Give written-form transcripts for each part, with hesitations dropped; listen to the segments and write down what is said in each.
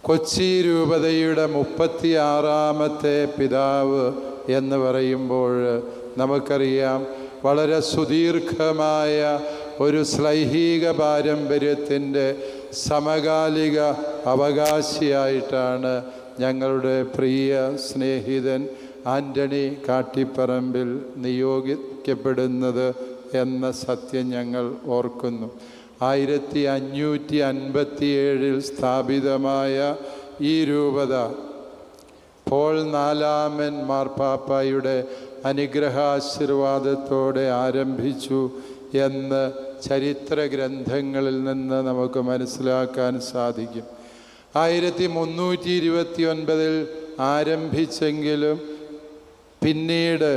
കൊച്ചി രൂപതയുടെ 36ാമത്തെ പിതാവ് എന്ന് പറയുമ്പോൾ നമുക്കറിയാം, വളരെ സുദീർഘമായ ഒരു ശ്ലൈഹിക പാരമ്പര്യത്തിൻ്റെ സമകാലിക അവകാശിയായിട്ടാണ് ഞങ്ങളുടെ പ്രിയ സ്നേഹിതൻ ആൻ്റണി കാട്ടിപ്പറമ്പിൽ നിയോഗിക്കപ്പെടുന്നത് എന്ന സത്യം ഞങ്ങൾ ഓർക്കുന്നു. 1557 സ്ഥാപിതമായ ഈ രൂപത പോൾ 4-ാമൻ മാർപ്പാപ്പായുടെ അനുഗ്രഹാശീർവാദത്തോടെ ആരംഭിച്ചു എന്ന് ചരിത്ര ഗ്രന്ഥങ്ങളിൽ നിന്ന് നമുക്ക് മനസ്സിലാക്കാൻ സാധിക്കും. 1329 ആരംഭിച്ചെങ്കിലും പിന്നീട്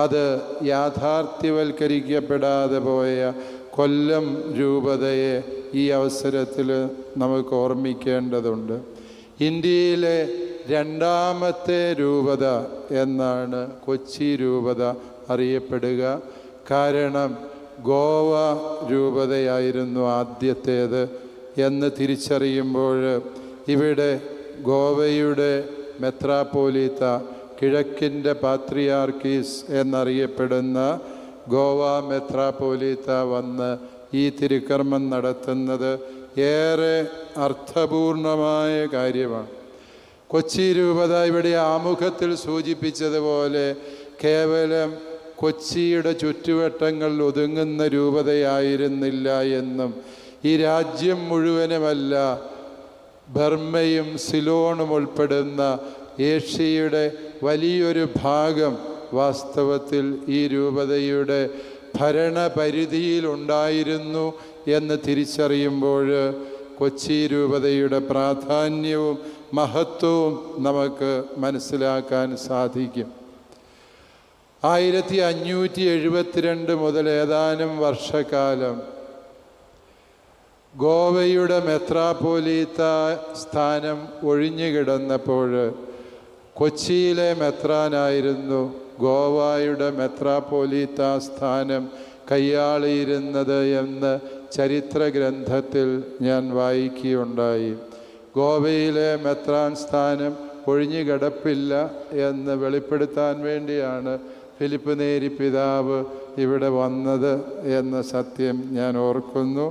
അത് യാഥാർത്ഥ്യവൽക്കരിക്കപ്പെടാതെ പോയ കൊല്ലം രൂപതയെ ഈ അവസരത്തിൽ നമുക്ക് ഓർമ്മിക്കേണ്ടതുണ്ട്. ഇന്ത്യയിലെ 2ാമത്തെ രൂപത എന്നാണ് കൊച്ചി രൂപത അറിയപ്പെടുക. കാരണം ഗോവ രൂപതയായിരുന്നു ആദ്യത്തേത് എന്ന് തിരിച്ചറിയുമ്പോൾ ഇവിടെ ഗോവയുടെ മെത്രാപ്പോലീത്ത, കിഴക്കിൻ്റെ പാത്രിയാർക്കീസ് എന്നറിയപ്പെടുന്ന ഗോവ മെത്രാപ്പോലീത്ത വന്ന് ഈ തിരുക്കർമ്മം നടത്തുന്നത് ഏറെ അർത്ഥപൂർണമായ കാര്യമാണ്. കൊച്ചി രൂപത ഇവിടെ ആമുഖത്തിൽ സൂചിപ്പിച്ചതുപോലെ കേവലം കൊച്ചിയുടെ ചുറ്റുവട്ടങ്ങളിൽ ഒതുങ്ങുന്ന രൂപതയായിരുന്നില്ല എന്നും, ഈ രാജ്യം മുഴുവനുമല്ല, ബർമ്മയും സിലോണും ഉൾപ്പെടുന്ന ഏഷ്യയുടെ വലിയൊരു ഭാഗം വാസ്തവത്തിൽ ഈ രൂപതയുടെ ഭരണപരിധിയിലുണ്ടായിരുന്നു എന്ന് തിരിച്ചറിയുമ്പോൾ കൊച്ചി രൂപതയുടെ പ്രാധാന്യവും മഹത്വവും നമുക്ക് മനസ്സിലാക്കാൻ സാധിക്കും. 1572 മുതൽ ഏതാനും വർഷക്കാലം ഗോവയുടെ മെത്രാപ്പോലീത്ത സ്ഥാനം ഒഴിഞ്ഞുകിടന്നപ്പോൾ കൊച്ചിയിലെ മെത്രാനായിരുന്നു ഗോവയുടെ മെത്രാപ്പോലീത്ത സ്ഥാനം കൈയാളിയിരുന്നത് എന്ന് ചരിത്ര ഗ്രന്ഥത്തിൽ ഞാൻ വായിക്കുകയുണ്ടായി. ഗോവയിലെ മെത്രാൻ സ്ഥാനം ഒഴിഞ്ഞുകിടപ്പില്ല എന്ന് വെളിപ്പെടുത്താൻ വേണ്ടിയാണ് ഫിലിപ്പ് നേരി പിതാവ് ഇവിടെ വന്നത് എന്ന സത്യം ഞാൻ ഓർക്കുന്നു.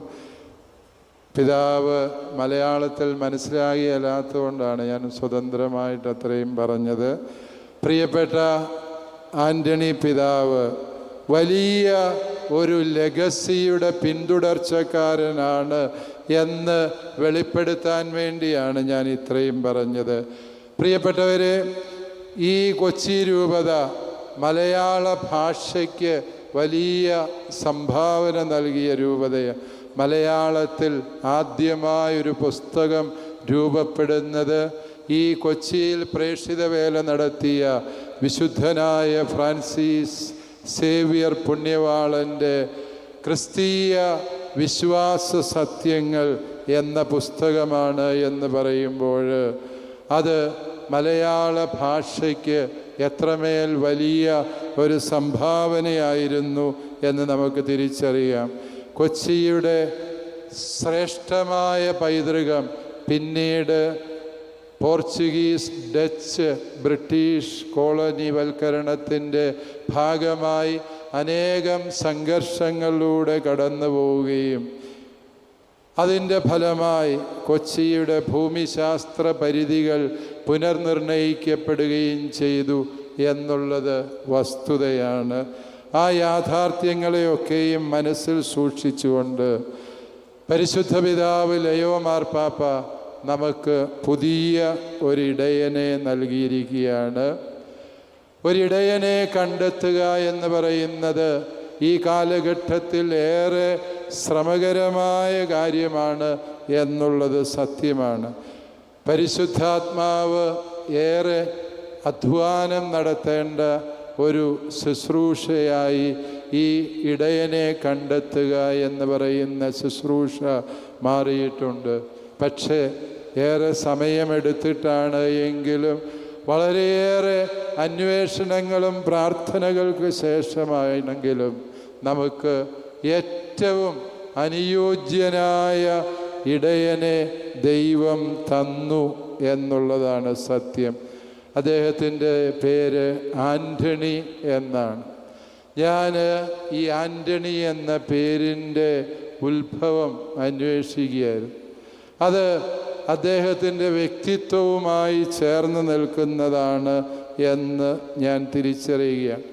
പിതാവ് മലയാളത്തിൽ മനസ്സിലാകിയല്ലാത്തതുകൊണ്ടാണ് ഞാൻ സ്വതന്ത്രമായിട്ട് അത്രയും പറഞ്ഞത്. പ്രിയപ്പെട്ട ആൻ്റണി പിതാവ് വലിയ ഒരു ലെഗസിയുടെ പിന്തുടർച്ചക്കാരനാണ് എന്ന് വെളിപ്പെടുത്താൻ വേണ്ടിയാണ് ഞാൻ ഇത്രയും പറഞ്ഞത്. പ്രിയപ്പെട്ടവരെ, ഈ കൊച്ചി രൂപത മലയാള ഭാഷയ്ക്ക് വലിയ സംഭാവന നൽകിയ രൂപതയാണ്. മലയാളത്തിൽ ആദ്യമായൊരു പുസ്തകം രൂപപ്പെടുന്നത് ഈ കൊച്ചിയിൽ പ്രേക്ഷിത വേല നടത്തിയ വിശുദ്ധനായ ഫ്രാൻസിസ് സേവിയർ പുണ്യവാളൻ്റെ ക്രിസ്തീയ വിശ്വാസ സത്യങ്ങൾ എന്ന പുസ്തകമാണ് എന്ന് പറയുമ്പോൾ അത് മലയാള ഭാഷയ്ക്ക് എത്രമേൽ വലിയ ഒരു സംഭാവനയായിരുന്നു എന്ന് നമുക്ക് തിരിച്ചറിയാം. കൊച്ചിയുടെ ശ്രേഷ്ഠമായ പൈതൃകം പിന്നീട് പോർച്ചുഗീസ്, ഡച്ച്, ബ്രിട്ടീഷ് കോളനിവൽക്കരണത്തിൻ്റെ ഭാഗമായി അനേകം സംഘർഷങ്ങളിലൂടെ കടന്നു പോവുകയും അതിൻ്റെ ഫലമായി കൊച്ചിയുടെ ഭൂമിശാസ്ത്ര പരിധികൾ പുനർനിർണയിക്കപ്പെടുകയും ചെയ്തു എന്നുള്ളത് വസ്തുതയാണ്. ആ യാഥാർത്ഥ്യങ്ങളെയൊക്കെയും മനസ്സിൽ സൂക്ഷിച്ചുകൊണ്ട് പരിശുദ്ധ പിതാവ് ലയോ മാർപ്പാപ്പ നമുക്ക് പുതിയ ഒരിടയനെ നൽകിയിരിക്കുകയാണ്. ഒരിടയനെ കണ്ടെത്തുക എന്ന് പറയുന്നത് ഈ കാലഘട്ടത്തിൽ ഏറെ ശ്രമകരമായ കാര്യമാണ് എന്നുള്ളത് സത്യമാണ്. പരിശുദ്ധാത്മാവ് ഏറെ അധ്വാനം നടത്തേണ്ട ഒരു ശുശ്രൂഷയായി ഈ ഇടയനെ കണ്ടെത്തുക എന്ന് പറയുന്ന ശുശ്രൂഷ മാറിയിട്ടുണ്ട്. പക്ഷേ ഏറെ സമയമെടുത്തിട്ടാണ് എങ്കിലും വളരെയേറെ അന്വേഷണങ്ങളും പ്രാർത്ഥനകൾക്ക് ശേഷമാണെങ്കിലും നമുക്ക് ഏറ്റവും അനുയോജ്യനായ ഇടയനെ ദൈവം തന്നു എന്നുള്ളതാണ് സത്യം. അദ്ദേഹത്തിൻ്റെ പേര് ആൻ്റണി എന്നാണ്. ഞാൻ ഈ ആൻ്റണി എന്ന പേരിൻ്റെ ഉത്ഭവം അന്വേഷിക്കുകയായിരുന്നു. അത് അദ്ദേഹത്തിൻ്റെ വ്യക്തിത്വവുമായി ചേർന്ന് നിൽക്കുന്നതാണ് എന്ന് ഞാൻ തിരിച്ചറിയുകയാണ്.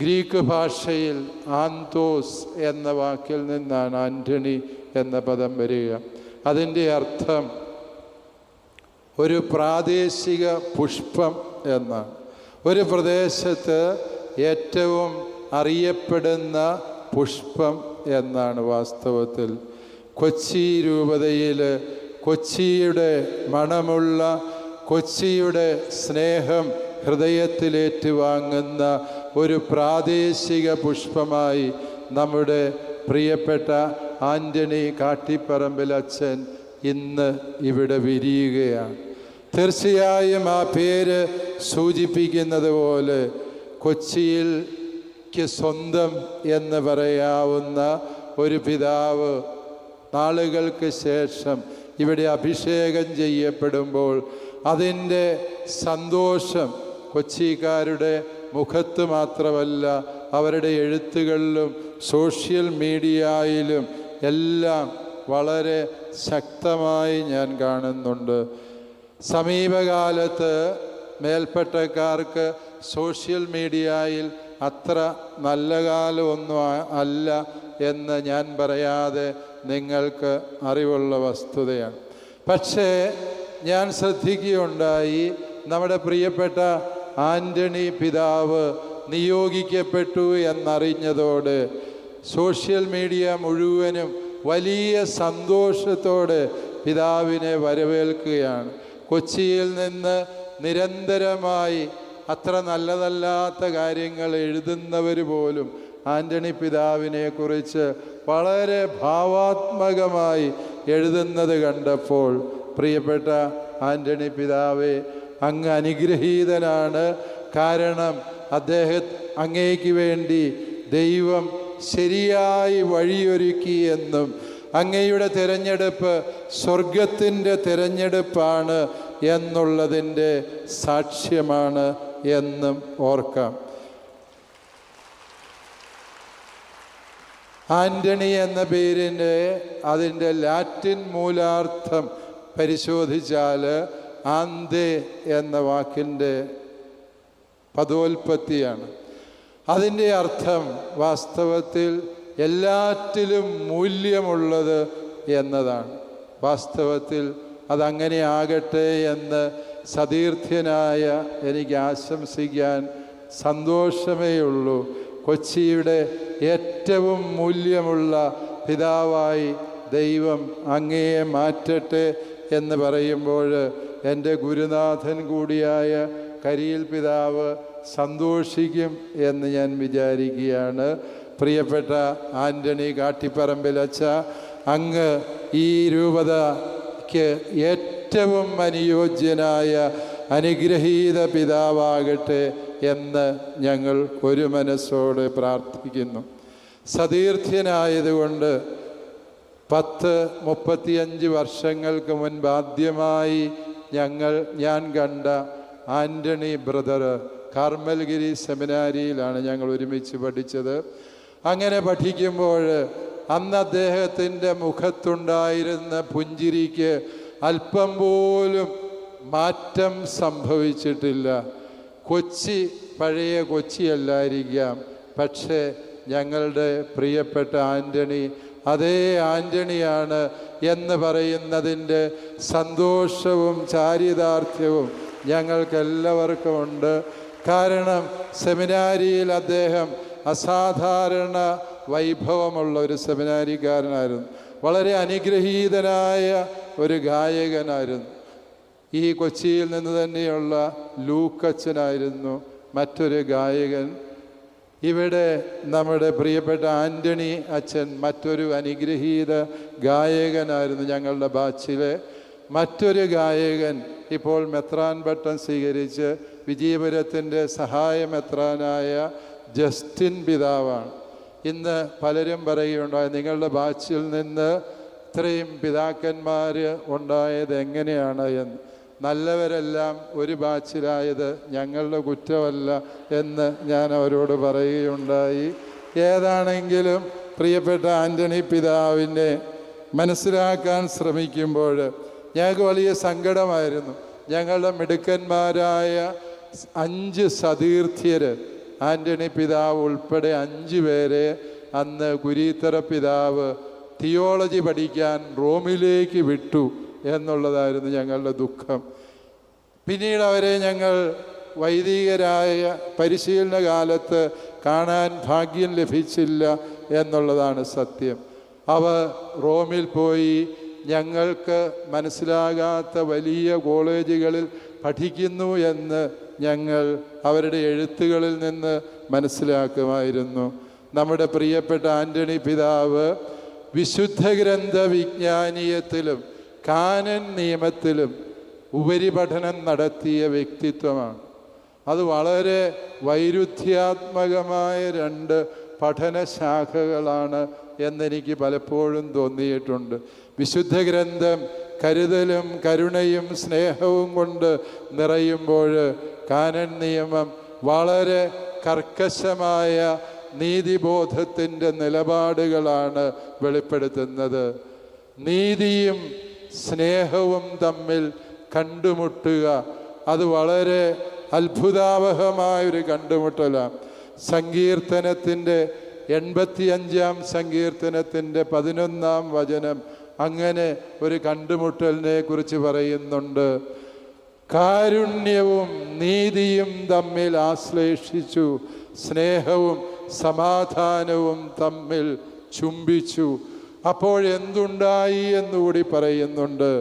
ഗ്രീക്ക് ഭാഷയിൽ ആന്തോസ് എന്ന വാക്കിൽ നിന്നാണ് ആൻ്റണി എന്ന പദം വരിക. അതിൻ്റെ അർത്ഥം ഒരു പ്രാദേശിക പുഷ്പം എന്നാണ്. ഒരു പ്രദേശത്ത് ഏറ്റവും അറിയപ്പെടുന്ന പുഷ്പം എന്നാണ് വാസ്തവത്തിൽ. കൊച്ചി രൂപതയിൽ കൊച്ചിയുടെ മണമുള്ള, കൊച്ചിയുടെ സ്നേഹം ഹൃദയത്തിലേറ്റുവാങ്ങുന്ന ഒരു പ്രാദേശിക പുഷ്പമായി നമ്മുടെ പ്രിയപ്പെട്ട ആൻ്റണി കാട്ടിപ്പറമ്പിൽ അച്ഛൻ ഇന്ന് ഇവിടെ വിരിയുകയാണ്. തീർച്ചയായും ആ പേര് സൂചിപ്പിക്കുന്നത് പോലെ കൊച്ചിയിൽക്ക് സ്വന്തം എന്ന് പറയാവുന്ന ഒരു പിതാവ് നാളുകൾക്ക് ശേഷം ഇവിടെ അഭിഷേകം ചെയ്യപ്പെടുമ്പോൾ അതിൻ്റെ സന്തോഷം കൊച്ചിക്കാരുടെ മുഖത്ത് മാത്രമല്ല, അവരുടെ എഴുത്തുകളിലും സോഷ്യൽ മീഡിയയിലും എല്ലാം വളരെ ശക്തമായി ഞാൻ കാണുന്നുണ്ട്. സമീപകാലത്ത് മേൽപ്പട്ടക്കാർക്ക് സോഷ്യൽ മീഡിയയിൽ അത്ര നല്ല കാലമൊന്നും അല്ല എന്ന് ഞാൻ പറയാതെ നിങ്ങൾക്ക് അറിവുള്ള വസ്തുതയാണ്. പക്ഷേ ഞാൻ ശ്രദ്ധിക്കുകയുണ്ടായി, നമ്മുടെ പ്രിയപ്പെട്ട ആൻ്റണി പിതാവ് നിയോഗിക്കപ്പെട്ടു എന്നറിഞ്ഞതോടെ സോഷ്യൽ മീഡിയ മുഴുവനും വലിയ സന്തോഷത്തോടെ പിതാവിനെ വരവേൽക്കുകയാണ്. കൊച്ചിയിൽ നിന്ന് നിരന്തരമായി അത്ര നല്ലതല്ലാത്ത കാര്യങ്ങൾ എഴുതുന്നവർ പോലും ആൻ്റണി പിതാവിനെ കുറിച്ച് വളരെ ഭാവാത്മകമായി എഴുതുന്നത് കണ്ടപ്പോൾ, പ്രിയപ്പെട്ട ആൻ്റണി പിതാവേ, അങ്ങ് അനുഗ്രഹീതനാണ്. കാരണം അങ്ങേക്ക് വേണ്ടി ദൈവം ശരിയായി വഴിയൊരുക്കി എന്നും അങ്ങയുടെ തിരഞ്ഞെടുപ്പ് സ്വർഗത്തിൻ്റെ തിരഞ്ഞെടുപ്പാണ് എന്നുള്ളതിൻ്റെ സാക്ഷ്യമാണ് എന്നും ഓർക്കാം. ആൻ്റണി എന്ന അതിൻ്റെ ലാറ്റിൻ മൂലാർത്ഥം പരിശോധിച്ചാൽ ആന്തേ എന്ന വാക്കിൻ്റെ പദോൽപ്പത്തിയാണ്. അതിൻ്റെ അർത്ഥം വാസ്തവത്തിൽ എല്ലാറ്റിലും മൂല്യമുള്ളത് എന്നതാണ്. വാസ്തവത്തിൽ അതങ്ങനെ ആകട്ടെ എന്ന് സതീർത്ഥ്യനായ എനിക്ക് ആശംസിക്കാൻ സന്തോഷമേ ഉള്ളൂ. കൊച്ചിയുടെ ഏറ്റവും മൂല്യമുള്ള പിതാവായി ദൈവം അങ്ങയെ മാറ്റട്ടെ എന്ന് പറയുമ്പോൾ എൻ്റെ ഗുരുനാഥൻ കൂടിയായ കരിയിൽ പിതാവ് സന്തോഷിക്കും എന്ന് ഞാൻ വിചാരിക്കുകയാണ്. പ്രിയപ്പെട്ട ആൻ്റണി കാട്ടിപ്പറമ്പിൽ അച്ഛ, അങ്ങ് ഈ രൂപതയ്ക്ക് ഏറ്റവും അനുയോജ്യനായ അനുഗ്രഹീത പിതാവാകട്ടെ എന്ന് ഞങ്ങൾ ഒരു മനസ്സോടെ പ്രാർത്ഥിക്കുന്നു. സതീർത്ഥ്യനായതുകൊണ്ട് 35 വർഷങ്ങൾക്ക് മുൻപ് ആദ്യമായി ഞാൻ കണ്ട ആൻ്റണി ബ്രദർ കാർമൽഗിരി സെമിനാരിയിലാണ് ഞങ്ങൾ ഒരുമിച്ച് പഠിച്ചത്. അങ്ങനെ പഠിക്കുമ്പോൾ അന്ന് അദ്ദേഹത്തിൻ്റെ മുഖത്തുണ്ടായിരുന്ന പുഞ്ചിരിക്ക് അല്പം പോലും മാറ്റം സംഭവിച്ചിട്ടില്ല. കൊച്ചി പഴയ കൊച്ചിയല്ലായിരിക്കാം, പക്ഷേ ഞങ്ങളുടെ പ്രിയപ്പെട്ട ആൻ്റണി അതേ ആൻ്റണിയാണ് എന്ന് പറയുന്നതിൻ്റെ സന്തോഷവും ചാരിതാർത്ഥ്യവും ഞങ്ങൾക്കെല്ലാവർക്കും ഉണ്ട്. കാരണം സെമിനാരിയിൽ അദ്ദേഹം അസാധാരണ വൈഭവമുള്ള ഒരു സെമിനാരിക്കാരനായിരുന്നു. വളരെ അനുഗ്രഹീതനായ ഒരു ഗായകനായിരുന്നു. ഈ കൊച്ചിയിൽ നിന്ന് തന്നെയുള്ള ലൂക്കച്ചനായിരുന്നു മറ്റൊരു ഗായകൻ. ഇവിടെ നമ്മുടെ പ്രിയപ്പെട്ട ആൻ്റണി അച്ഛൻ മറ്റൊരു അനുഗ്രഹീത ഗായകനായിരുന്നു. ഞങ്ങളുടെ ബാച്ചിലെ മറ്റൊരു ഗായകൻ ഇപ്പോൾ മെത്രാൻ പട്ടം സ്വീകരിച്ച് വിജയപുരത്തിൻ്റെ സഹായ മെത്രാനായ ജസ്റ്റിൻ പിതാവാണ്. ഇന്ന് പലരും പറയുകയുണ്ടായി, നിങ്ങളുടെ ബാച്ചിൽ നിന്ന് ഇത്രയും പിതാക്കന്മാർ ഉണ്ടായത് എങ്ങനെയാണ് എന്ന്. നല്ലവരെല്ലാം ഒരു ബാച്ചിലായത് ഞങ്ങളുടെ കുറ്റമല്ല എന്ന് ഞാൻ അവരോട് പറയുകയുണ്ടായി. ഏതാണെങ്കിലും പ്രിയപ്പെട്ട ആൻ്റണി പിതാവിനെ മനസ്സിലാക്കാൻ ശ്രമിക്കുമ്പോൾ ഞങ്ങൾക്ക് വലിയ സങ്കടമായിരുന്നു. ഞങ്ങളുടെ മിടുക്കന്മാരായ 5 സതീർത്ഥ്യർ, ആൻ്റണി പിതാവ് ഉൾപ്പെടെ 5 പേരെ അന്ന് കുരീത്തറ പിതാവ് തിയോളജി പഠിക്കാൻ റോമിലേക്ക് വിട്ടു എന്നുള്ളതായിരുന്നു ഞങ്ങളുടെ ദുഃഖം. പിന്നീട് അവരെ ഞങ്ങൾ വൈദികരായ പരിശീലന കാലത്ത് കാണാൻ ഭാഗ്യം ലഭിച്ചില്ല എന്നുള്ളതാണ് സത്യം. അവർ റോമിൽ പോയി ഞങ്ങൾക്ക് മനസ്സിലാകാത്ത വലിയ കോളേജുകളിൽ പഠിക്കുന്നു എന്ന് ഞങ്ങൾ അവരുടെ എഴുത്തുകളിൽ നിന്ന് മനസ്സിലാക്കുമായിരുന്നു. നമ്മുടെ പ്രിയപ്പെട്ട ആൻ്റണി പിതാവ് വിശുദ്ധ ഗ്രന്ഥ വിജ്ഞാനീയത്തിലും കാനൻ നിയമത്തിലും ഉപരിപഠനം നടത്തിയ വ്യക്തിത്വമാണ്. അത് വളരെ വൈരുദ്ധ്യാത്മകമായ 2 പഠനശാഖകളാണ് എന്നെനിക്ക് പലപ്പോഴും തോന്നിയിട്ടുണ്ട്. വിശുദ്ധ ഗ്രന്ഥം കരുതലും കരുണയും സ്നേഹവും കൊണ്ട് നിറയുമ്പോൾ കാനൻ നിയമം വളരെ കർക്കശമായ നീതിബോധത്തിൻ്റെ നിലപാടുകളാണ് വെളിപ്പെടുത്തുന്നത്. നീതിയും സ്നേഹവും തമ്മിൽ കണ്ടുമുട്ടുക, അത് വളരെ അത്ഭുതാവഹമായൊരു കണ്ടുമുട്ടലാണ്. സങ്കീർത്തനത്തിൻ്റെ 85-ാം സങ്കീർത്തനത്തിൻ്റെ 11-ാം വചനം അങ്ങനെ ഒരു കണ്ടുമുട്ടലിനെ കുറിച്ച് പറയുന്നുണ്ട്. കാരുണ്യവും നീതിയും തമ്മിൽ ആശ്ലേഷിച്ചു, സ്നേഹവും സമാധാനവും തമ്മിൽ ചുംബിച്ചു. അപ്പോൾ എന്തുണ്ടായി എന്നുകൂടി പറയുന്നുണ്ട്.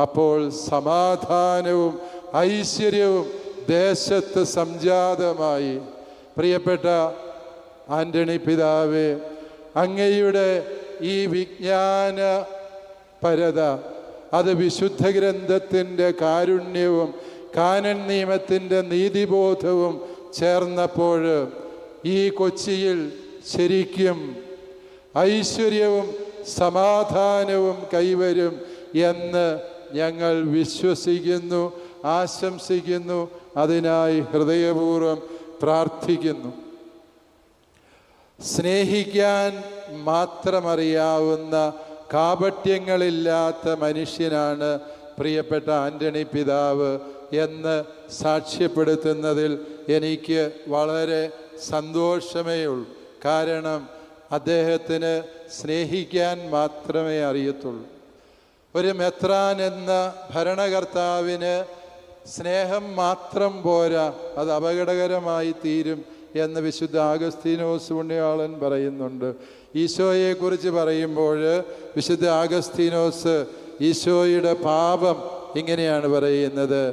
അപ്പോൾ സമാധാനവും ഐശ്വര്യവും ദേശത്ത് സംജാതമായി. പ്രിയപ്പെട്ട ആൻ്റണി പിതാവേ, അങ്ങയുടെ ഈ വിജ്ഞാന പരത, അത് വിശുദ്ധ ഗ്രന്ഥത്തിൻ്റെ കാരുണ്യവും കാനൻ നിയമത്തിൻ്റെ നീതിബോധവും ചേർന്നപ്പോൾ ഈ കൊച്ചിയിൽ ശരിക്കും ഐശ്വര്യവും സമാധാനവും കൈവരും എന്ന് ഞങ്ങൾ വിശ്വസിക്കുന്നു, ആശംസിക്കുന്നു. അതിനായി ഹൃദയപൂർവ്വം പ്രാർത്ഥിക്കുന്നു. സ്നേഹിക്കാൻ മാത്രമറിയാവുന്ന കാപട്യങ്ങളില്ലാത്ത മനുഷ്യനാണ് പ്രിയപ്പെട്ട ആൻ്റണി പിതാവ് എന്ന് സാക്ഷ്യപ്പെടുത്തുന്നതിൽ എനിക്ക് വളരെ സന്തോഷമേ ഉള്ളൂ. കാരണം അദ്ദേഹത്തിന് സ്നേഹിക്കാൻ മാത്രമേ അറിയത്തുള്ളൂ. ഒരു മെത്രാൻ എന്ന ഭരണകർത്താവിന് സ്നേഹം മാത്രം പോരാ, അത് അപകടകരമായി തീരും എന്ന് വിശുദ്ധ ആഗസ്തീനോസ് പുണ്യാളൻ പറയുന്നുണ്ട്. ഈശോയെക്കുറിച്ച് പറയുമ്പോൾ വിശുദ്ധ ആഗസ്തീനോസ് ഈശോയുടെ പാപം ഇങ്ങനെയാണ് പറയുന്നത്: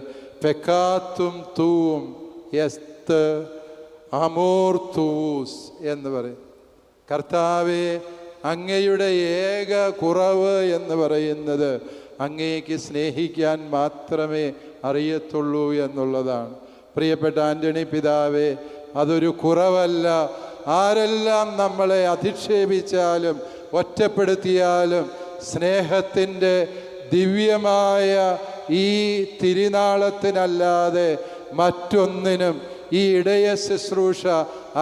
പെക്കാത്തും തൂവും എസ്ത് അമോർ തൂസ് എന്ന് പറയും. കർത്താവെ, അങ്ങയുടെ ഏക കുറവ് എന്ന് പറയുന്നത് അങ്ങേക്ക് സ്നേഹിക്കാൻ മാത്രമേ അറിയത്തുള്ളൂ എന്നുള്ളതാണ്. പ്രിയപ്പെട്ട ആൻ്റണി പിതാവേ, അതൊരു കുറവല്ല. ആരെല്ലാം നമ്മളെ അധിക്ഷേപിച്ചാലും ഒറ്റപ്പെടുത്തിയാലും സ്നേഹത്തിൻ്റെ ദിവ്യമായ ഈ തിരുനാളത്തിനല്ലാതെ മറ്റൊന്നിനും ഈ ഇടയ ശുശ്രൂഷ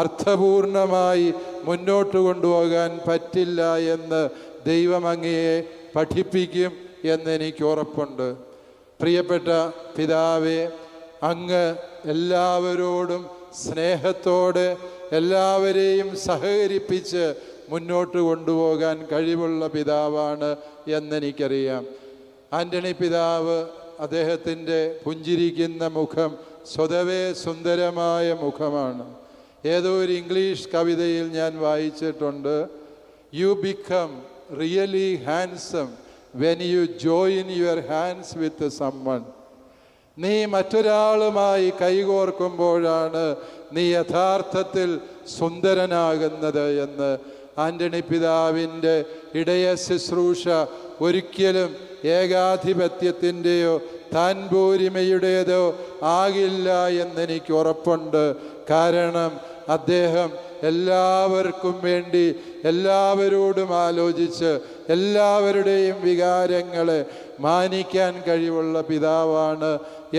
അർത്ഥപൂർണമായി മുന്നോട്ട് കൊണ്ടുപോകാൻ പറ്റില്ല എന്ന് ദൈവം അങ്ങയെ പഠിപ്പിക്കും എന്നെനിക്ക് ഉറപ്പുണ്ട്. പ്രിയപ്പെട്ട പിതാവേ, അങ്ങ് എല്ലാവരോടും സ്നേഹത്തോടെ എല്ലാവരെയും സഹകരിപ്പിച്ച് മുന്നോട്ട് കൊണ്ടുപോകാൻ കഴിവുള്ള പിതാവാണ് എന്നെനിക്കറിയാം. ആൻ്റണി പിതാവ്, അദ്ദേഹത്തിൻ്റെ പുഞ്ചിരിക്കുന്ന മുഖം സ്വതവേ സുന്ദരമായ മുഖമാണ്. ഏതോ ഒരു ഇംഗ്ലീഷ് കവിതയിൽ ഞാൻ വായിച്ചിട്ടുണ്ട്, you become really handsome when you join your hands with someone. നീ മറ്റൊരാളുമായി കൈകോർക്കുമ്പോഴാണ് നീ യഥാർത്ഥത്തിൽ സുന്ദരനാകുന്നത് എന്ന് ആൻ്റണി പിതാവിൻ്റെ ഇടയ ശുശ്രൂഷ ഒരിക്കലും ഏകാധിപത്യത്തിൻ്റെയോ താൻ പോരിമയുടേതോ ആകില്ല എന്നെനിക്ക് ഉറപ്പുണ്ട്. കാരണം അദ്ദേഹം എല്ലാവർക്കും വേണ്ടി എല്ലാവരോടും ആലോചിച്ച് എല്ലാവരുടെയും വികാരങ്ങളെ മാനിക്കാൻ കഴിവുള്ള പിതാവാണ്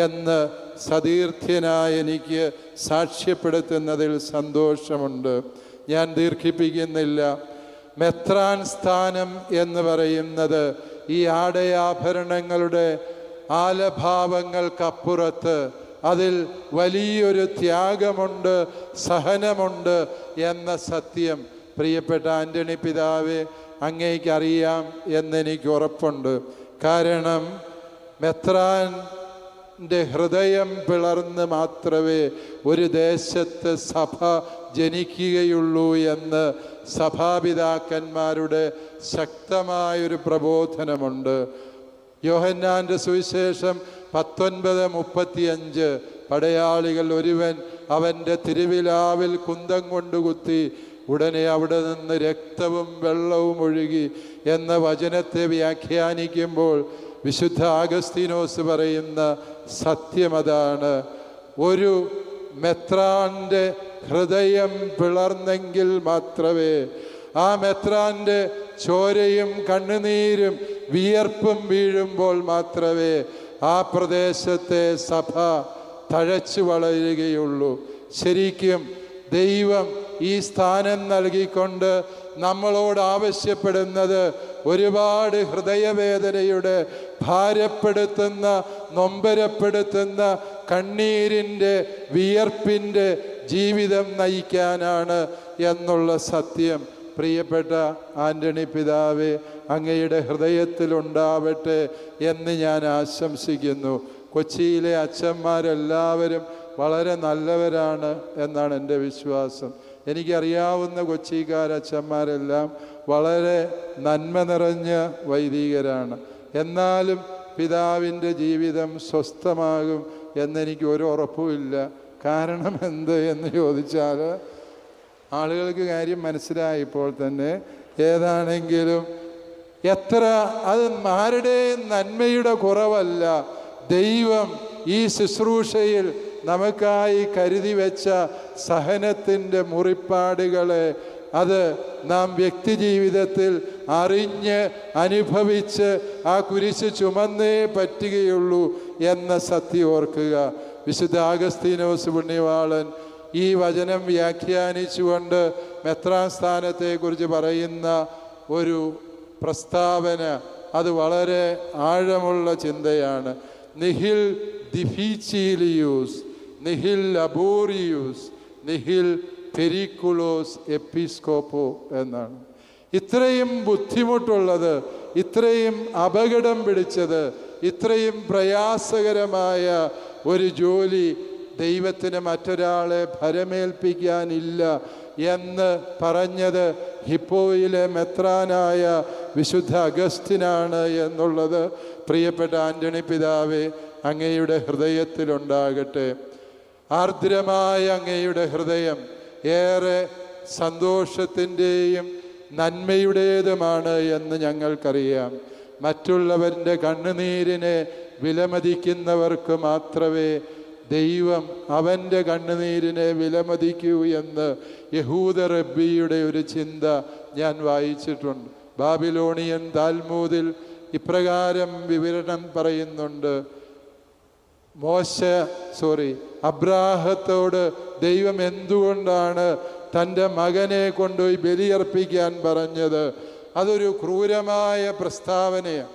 എന്ന് സതീർത്ഥ്യനായ എനിക്ക് സാക്ഷ്യപ്പെടുത്തുന്നതിൽ സന്തോഷമുണ്ട്. ഞാൻ ദീർഘിപ്പിക്കുന്നില്ല. മെത്രാൻ സ്ഥാനം എന്ന് പറയുന്നത് ഈ ആടയാഭരണങ്ങളുടെ ആലഭാവങ്ങൾക്കപ്പുറത്ത് അതിൽ വലിയൊരു ത്യാഗമുണ്ട്, സഹനമുണ്ട് എന്ന സത്യം പ്രിയപ്പെട്ട ആൻ്റണി പിതാവെ അങ്ങേക്കറിയാം എന്നെനിക്ക് ഉറപ്പുണ്ട്. കാരണം മെത്രാൻ്റെ ഹൃദയം പിളർന്ന് മാത്രമേ ഒരു ദേശത്ത് സഭ ജനിക്കുകയുള്ളൂ എന്ന് സഭാപിതാക്കന്മാരുടെ ശക്തമായൊരു പ്രബോധനമുണ്ട്. യോഹന്നാൻ്റെ സുവിശേഷം 19:35 പടയാളികൾ ഒരുവൻ അവൻ്റെ തിരുവിലാവിൽ കുന്തം കൊണ്ട് കുത്തി, ഉടനെ അവിടെ നിന്ന് രക്തവും വെള്ളവും ഒഴുകി എന്ന വചനത്തെ വ്യാഖ്യാനിക്കുമ്പോൾ വിശുദ്ധ അഗസ്തീനോസ് പറയുന്ന സത്യമതാണ്. ഒരു മെത്രാൻ്റെ ഹൃദയം പിളർന്നെങ്കിൽ മാത്രമേ, ആ മെത്രാൻ്റെ ചോരയും കണ്ണുനീരും വിയർപ്പും വീഴുമ്പോൾ മാത്രമേ ആ പ്രദേശത്തെ സഭ തഴച്ചു വളരുകയുള്ളൂ. ശരിക്കും ദൈവം ഈ സ്ഥാനം നൽകിക്കൊണ്ട് നമ്മളോട് ആവശ്യപ്പെടുന്നത് ഒരുപാട് ഹൃദയവേദനയുടെ, ഭാരപ്പെടുത്തുന്ന, നൊമ്പരപ്പെടുത്തുന്ന, കണ്ണീരിൻ്റെ, വിയർപ്പിൻ്റെ ജീവിതം നയിക്കാനാണ് എന്നുള്ള സത്യം പ്രിയപ്പെട്ട ആൻ്റണി പിതാവെ അങ്ങയുടെ ഹൃദയത്തിലുണ്ടാവട്ടെ എന്ന് ഞാൻ ആശംസിക്കുന്നു. കൊച്ചിയിലെ അച്ഛന്മാരെല്ലാവരും വളരെ നല്ലവരാണ് എന്നാണ് എൻ്റെ വിശ്വാസം. എനിക്കറിയാവുന്ന കൊച്ചിക്കാരച്ഛന്മാരെല്ലാം വളരെ നന്മ നിറഞ്ഞ വൈദികരാണ്. എന്നാലും പിതാവിൻ്റെ ജീവിതം സ്വസ്ഥമാകും എന്നെനിക്ക് ഒരു ഉറപ്പുമില്ല. കാരണം എന്ത് എന്ന് ചോദിച്ചാൽ ആളുകൾക്ക് കാര്യം മനസ്സിലായപ്പോൾ തന്നെ ഏതാണെങ്കിലും എത്ര അത് ആരുടെയും നന്മയുടെ കുറവല്ല. ദൈവം ഈ ശുശ്രൂഷയിൽ നമുക്കായി കരുതി വെച്ച സഹനത്തിൻ്റെ മുറിപ്പാടുകളെ അത് നാം വ്യക്തി ജീവിതത്തിൽ അറിഞ്ഞ് അനുഭവിച്ച് ആ കുരിശ് ചുമന്നേ പറ്റുകയുള്ളൂ എന്ന സത്യം ഓർക്കുക. വിശുദ്ധ അഗസ്തീനോസ് പുണ്യവാളൻ ഈ വചനം വ്യാഖ്യാനിച്ചുകൊണ്ട് മെത്രാൻ സ്ഥാനത്തെക്കുറിച്ച് പറയുന്ന ഒരു പ്രസ്താവന അത് വളരെ ആഴമുള്ള ചിന്തയാണ്. നിഹിൽ ഡിഫീച്ചിലിയൂസ്, നിഹിൽ ലബോറിയൂസ്, നിഹിൽ പെരിക്കുലോസ് എപ്പിസ്കോപ്പോ എന്നാണ്. ഇത്രയും ബുദ്ധിമുട്ടുള്ളത്, ഇത്രയും അപകടം പിടിച്ചത്, ഇത്രയും പ്രയാസകരമായ ഒരു ജോലി ദൈവത്തിന് മറ്റൊരാളെ ഭരമേൽപ്പിക്കാനില്ല എന്ന് പറഞ്ഞത് ഹിപ്പോയിലെ മെത്രാനായ വിശുദ്ധ അഗസ്റ്റിനാണ് എന്നുള്ളത് പ്രിയപ്പെട്ട ആൻ്റണി പിതാവെ അങ്ങയുടെ ഹൃദയത്തിലുണ്ടാകട്ടെ. ആർദ്രമായ അങ്ങയുടെ ഹൃദയം ഏറെ സന്തോഷത്തിൻ്റെയും നന്മയുടേതുമാണ് എന്ന് ഞങ്ങൾക്കറിയാം. മറ്റുള്ളവരുടെ കണ്ണുനീരിനെ വിലമതിക്കുന്നവർക്ക് മാത്രമേ ദൈവം അവൻ്റെ കണ്ണുനീരിനെ വിലമതിക്കൂ എന്ന് യഹൂദ റബ്ബിയുടെ ഒരു ചിന്ത ഞാൻ വായിച്ചിട്ടുണ്ട്. ബാബിലോണിയൻ താൽമൂദിൽ ഇപ്രകാരം വിവരണം പറയുന്നുണ്ട്. അബ്രാഹത്തോട് ദൈവം എന്തുകൊണ്ടാണ് തൻ്റെ മകനെ കൊണ്ടുപോയി ബലിയർപ്പിക്കാൻ പറഞ്ഞത്? അതൊരു ക്രൂരമായ പ്രസ്താവനയാണ്.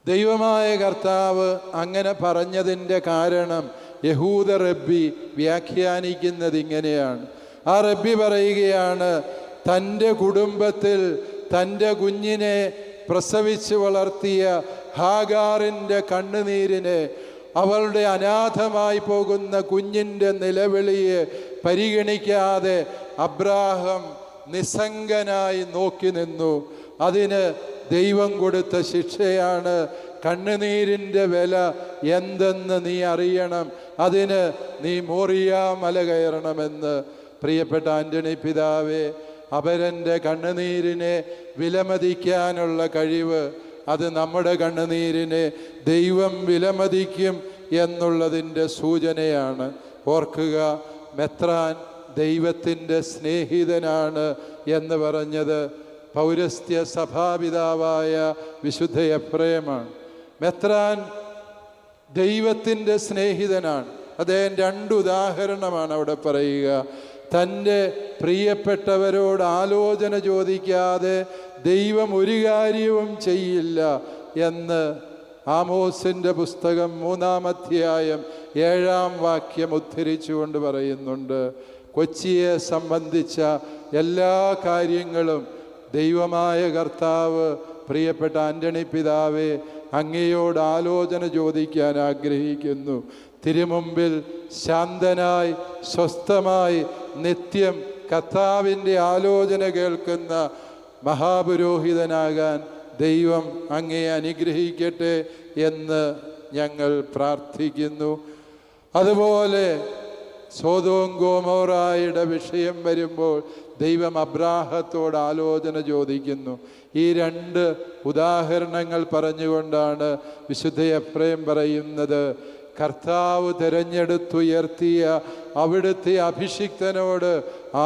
ദൈവമായ കർത്താവ് അങ്ങനെ പറഞ്ഞതിൻ്റെ കാരണം യഹൂദ റബ്ബി വ്യാഖ്യാനിക്കുന്നത് ഇങ്ങനെയാണ്. ആ റബ്ബി പറയുകയാണ്, തൻ്റെ കുടുംബത്തിൽ തൻ്റെ കുഞ്ഞിനെ പ്രസവിച്ച് വളർത്തിയ ഹാഗാറിൻ്റെ കണ്ണുനീരിനെ, അവളുടെ അനാഥമായി പോകുന്ന കുഞ്ഞിൻ്റെ നിലവിളിയെ പരിഗണിക്കാതെ അബ്രാഹം നിസ്സംഗനായി നോക്കി നിന്നു. അതിന് ദൈവം കൊടുത്ത ശിക്ഷയാണ്. കണ്ണുനീരിൻ്റെ വില എന്തെന്ന് നീ അറിയണം, അതിന് നീ മോറിയ മല കയറണമെന്ന്. പ്രിയപ്പെട്ട ആൻ്റണി പിതാവെ, അപരൻ്റെ കണ്ണുനീരിനെ വിലമതിക്കാനുള്ള കഴിവ് അത് നമ്മുടെ കണ്ണുനീരിനെ ദൈവം വിലമതിക്കും എന്നുള്ളതിൻ്റെ സൂചനയാണ്. ഓർക്കുക, മെത്രാൻ ദൈവത്തിൻ്റെ സ്നേഹിതനാണ് എന്ന് പറഞ്ഞത് പൗരസ്ത്യ സഭാപിതാവായ വിശുദ്ധ എഫ്രേമാണ്. മെത്രാൻ ദൈവത്തിൻ്റെ സ്നേഹിതനാണ്. അദ്ദേഹം 2 ഉദാഹരണമാണ് അവിടെ പറയുക. തൻ്റെ പ്രിയപ്പെട്ടവരോട് ആലോചന ചോദിക്കാതെ ദൈവം ഒരു കാര്യവും ചെയ്യില്ല എന്ന് ആമോസിൻ്റെ പുസ്തകം 3-ാം അധ്യായം 7-ാം വാക്യം ഉദ്ധരിച്ചുകൊണ്ട് പറയുന്നുണ്ട്. കൊച്ചിയെ സംബന്ധിച്ച എല്ലാ കാര്യങ്ങളും ദൈവമായ കർത്താവ് പ്രിയപ്പെട്ട ആൻ്റണി പിതാവെ അങ്ങയോട് ആലോചന ചോദിക്കാൻ ആഗ്രഹിക്കുന്നു. തിരുമുമ്പിൽ ശാന്തനായി സ്വസ്ഥമായി നിത്യം കർത്താവിൻ്റെ ആലോചന കേൾക്കുന്ന മഹാപുരോഹിതനാകാൻ ദൈവം അങ്ങയെ അനുഗ്രഹിക്കട്ടെ എന്ന് ഞങ്ങൾ പ്രാർത്ഥിക്കുന്നു. അതുപോലെ സോദോം ഗോമോറായുടെ വിഷയം വരുമ്പോൾ ദൈവം അബ്രാഹത്തോട് ആലോചന ചോദിക്കുന്നു. ഈ 2 ഉദാഹരണങ്ങൾ പറഞ്ഞുകൊണ്ടാണ് വിശുദ്ധ എഫ്രേം പറയുന്നത്, കർത്താവ് തിരഞ്ഞെടുത്തുയർത്തിയ അവിടുത്തെ അഭിഷിക്തനോട്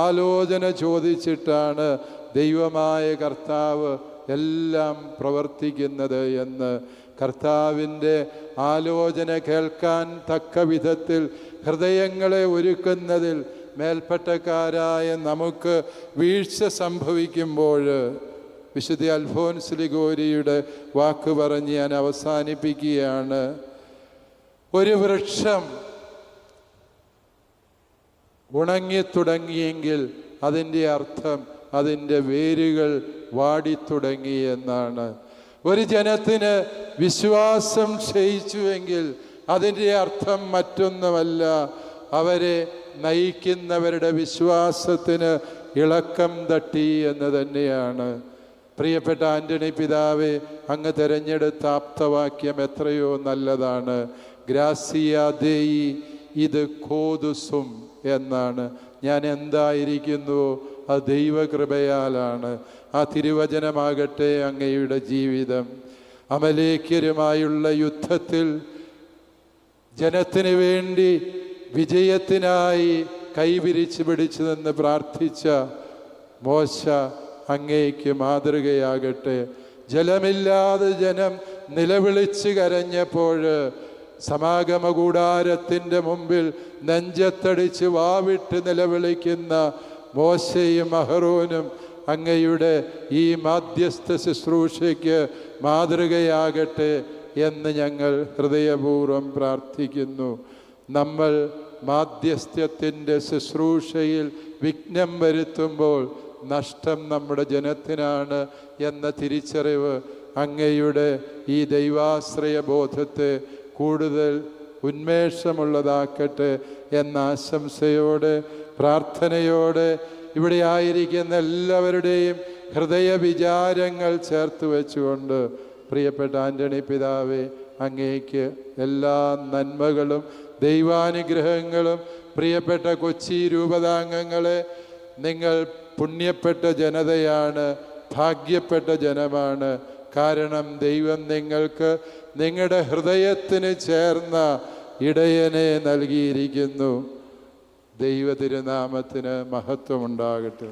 ആലോചന ചോദിച്ചിട്ടാണ് ദൈവമായ കർത്താവ് എല്ലാം പ്രവർത്തിക്കുന്നത് എന്ന്. കർത്താവിൻ്റെ ആലോചന കേൾക്കാൻ തക്ക വിധത്തിൽ ഹൃദയങ്ങളെ ഒരുക്കുന്നതിൽ മേൽപ്പട്ടക്കാരായ നമുക്ക് വീഴ്ച സംഭവിക്കുമ്പോൾ വിശുദ്ധ അൽഫോൻസ് ലിഗോരിയുടെ വാക്ക് പറഞ്ഞ് ഞാൻ അവസാനിപ്പിക്കുകയാണ്. ഒരു വൃക്ഷം ഉണങ്ങിത്തുടങ്ങിയെങ്കിൽ അതിൻ്റെ അർത്ഥം അതിൻ്റെ വേരുകൾ വാടിത്തുടങ്ങി എന്നാണ്. ഒരു ജനത്തിന് വിശ്വാസം ക്ഷയിച്ചുവെങ്കിൽ അതിൻ്റെ അർത്ഥം മറ്റൊന്നുമല്ല, അവരെ നയിക്കുന്നവരുടെ വിശ്വാസത്തിന് ഇളക്കം തട്ടി എന്ന് തന്നെയാണ്. പ്രിയപ്പെട്ട ആൻ്റണി പിതാവെ, അങ്ങ് തിരഞ്ഞെടുത്ത ആപ്തവാക്യം എത്രയോ നല്ലതാണ്. ഗ്രാസിയ ദേയി ഇത് കോതുസും എന്നാണ്. ഞാൻ എന്തായിരിക്കുന്നുവോ അത് ദൈവകൃപയാലാണ്. ആ തിരുവചനമാകട്ടെ അങ്ങയുടെ ജീവിതം. അമലേക്യരുമായുള്ള യുദ്ധത്തിൽ ജനത്തിന് വേണ്ടി വിജയത്തിനായി കൈവിരിച്ച് പിടിച്ചു നിന്ന് പ്രാർത്ഥിച്ച മോശ അങ്ങേക്ക് മാതൃകയാകട്ടെ. ജലമില്ലാതെ ജനം നിലവിളിച്ച് കരഞ്ഞപ്പോൾ സമാഗമ കൂടാരത്തിൻ്റെ മുമ്പിൽ നെഞ്ചത്തടിച്ച് വാവിട്ട് നിലവിളിക്കുന്ന മോശയും അഹറോനും അങ്ങയുടെ ഈ മാധ്യസ്ഥ ശുശ്രൂഷയ്ക്ക് മാതൃകയാകട്ടെ എന്ന് ഞങ്ങൾ ഹൃദയപൂർവ്വം പ്രാർത്ഥിക്കുന്നു. നമ്മൾ മാധ്യസ്ഥ്യത്തിൻ്റെ ശുശ്രൂഷയിൽ വിഘ്നം വരുത്തുമ്പോൾ നഷ്ടം നമ്മുടെ ജനത്തിനാണ് എന്ന തിരിച്ചറിവ് അങ്ങയുടെ ഈ ദൈവാശ്രയ ബോധത്തെ കൂടുതൽ ഉന്മേഷമുള്ളതാക്കട്ടെ എന്ന ആശംസയോടെ പ്രാർത്ഥനയോടെ ഇവിടെ ആയിരിക്കുന്ന എല്ലാവരുടെയും ഹൃദയ വിചാരങ്ങൾ ചേർത്ത് വെച്ചുകൊണ്ട് പ്രിയപ്പെട്ട ആൻ്റണി പിതാവെ അങ്ങേക്ക് എല്ലാ നന്മകളും ദൈവാനുഗ്രഹങ്ങളും. പ്രിയപ്പെട്ട കൊച്ചി രൂപതാംഗങ്ങളെ, നിങ്ങൾ പുണ്യപ്പെട്ട ജനതയാണ്, ഭാഗ്യപ്പെട്ട ജനമാണ്. കാരണം ദൈവം നിങ്ങൾക്ക് നിങ്ങളുടെ ഹൃദയത്തിന് ചേർന്ന ഇടയനെ നൽകിയിരിക്കുന്നു. ദൈവ തിരുനാമത്തിന് മഹത്വമുണ്ടാകട്ടെ.